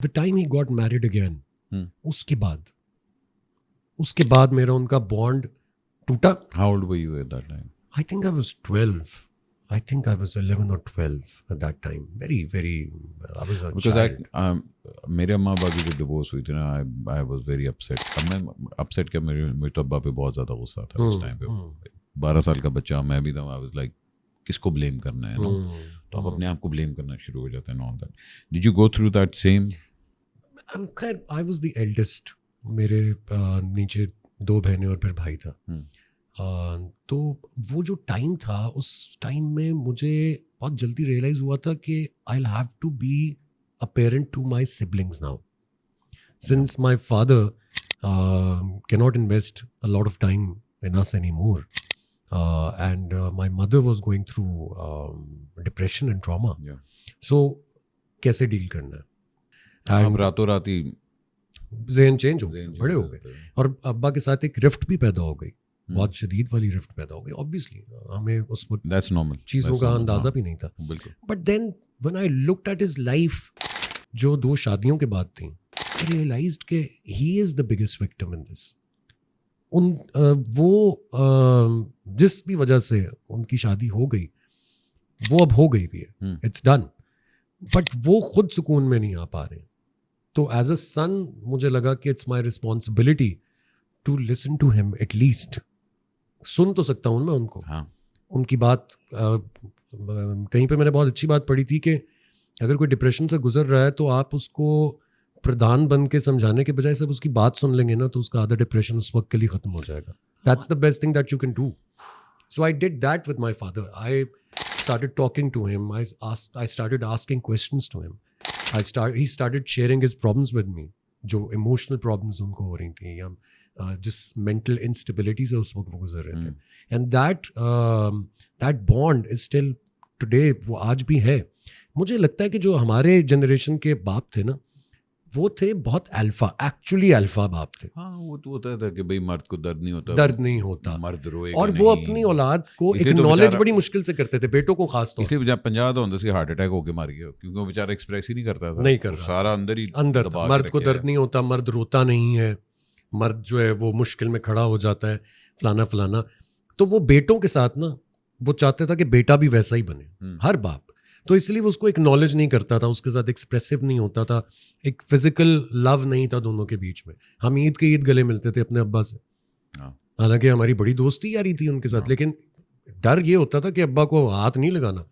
The time he got married again, Hmm. उसके बाद मेरा उनका बॉन्ड टूटा. How old were you at that time? I think I was 12. I think I was 11 or 12 at that time. Very, very, I was a Because child. मेरे अम्मा अब्बा की जब डिवोर्स हुई थी ना, I was very upset. अब मैं अपसेट क्या, मेरे तो अब्बा पे बहुत ज़्यादा गुस्सा था उस टाइम पे. 12 साल का बच्चा मैं भी था. I was like, किसको ब्लेम करना है, नो? तो आप अपने आप को ब्लेम करना शुरू हो जाते हैं, all that. Did you go through that same? खैर, I was the eldest. मेरे नीचे 2 बहनें और फिर भाई था. तो वो जो टाइम था, उस टाइम में मुझे बहुत जल्दी रियलाइज़ हुआ था कि I will have to be a parent to my siblings now, since my father cannot invest a lot of time in us any more, and my mother was going through depression and trauma. So कैसे deal करना है, आप रातों रात ही ज़हन change हो गए, बड़े हो गए, और अब्बा के साथ एक रिफ्ट भी पैदा हो गई, बहुत शदीद वाली रिफ्ट पैदा हो गई. ऑब्वियसली हमें उस वक्त दैट्स नॉर्मल, चीज़ों का अंदाज़ा भी नहीं था. बिल्कुल. But then when I looked at his life, जो 2 शादियों के बाद थी, आई रियलाइज्ड कि he is the biggest victim in this. वो जिस भी वजह से उनकी शादी हो गई, वो अब हो गई भी है, इट्स डन, बट वो खुद सुकून में नहीं आ पा रहे. तो एज अ सन मुझे लगा कि it's my responsibility to listen to him. At least सुन तो सकता हूँ मैं उनको. उनकी बात कहीं पे मैंने बहुत अच्छी बात पढ़ी थी कि अगर कोई डिप्रेशन से गुजर रहा है तो आप उसको प्रधान बन के समझाने के बजाय सब उसकी बात सुन लेंगे ना, तो उसका आधा डिप्रेशन उस वक्त के लिए ख़त्म हो जाएगा. That's the best thing that you can do. So I did that with my father. I started talking to him. I started asking questions to him. He started sharing his problems with me, जो emotional problems उनको हो रही थी, या जिस mental instability से उस वक्त वो गुजर रहे थे. And that bond is still today, वो आज भी है. मुझे लगता है कि जो हमारे जनरेशन के बाप थे ना, वो थे बहुत अल्फा, एक्चुअली अल्फा बाप थे. हाँ, वो तो होता था कि भाई मर्द को दर्द नहीं होता, मर्द रोएगा और वो अपनी औलाद को एक्नॉलेज बड़ी मुश्किल से करते थे, बेटों को खास तौर इसलिए 50 तो अंदर से हार्ट अटैक होके मर गया, क्योंकि वो बेचारा एक्सप्रेस ही नहीं करता था. नहीं कर रहा, सारा अंदर ही अंदर था. मर्द को दर्द नहीं होता, मर्द रोता नहीं है, मर्द जो है वो मुश्किल में खड़ा हो जाता है, फलाना. तो वो बेटों के साथ ना, वो चाहते था कि बेटा भी वैसा ही बने, हर बाप. तो इसलिए वो उसको एक्नॉलेज नहीं करता था, उसके साथ एक्सप्रेसिव नहीं होता था, एक फिजिकल लव नहीं था दोनों के बीच में. हम ईद के ईद गले मिलते थे अपने अब्बा से, हालांकि हमारी बड़ी दोस्ती यारी थी उनके साथ, लेकिन डर ये होता था कि अब्बा को हाथ नहीं लगाना.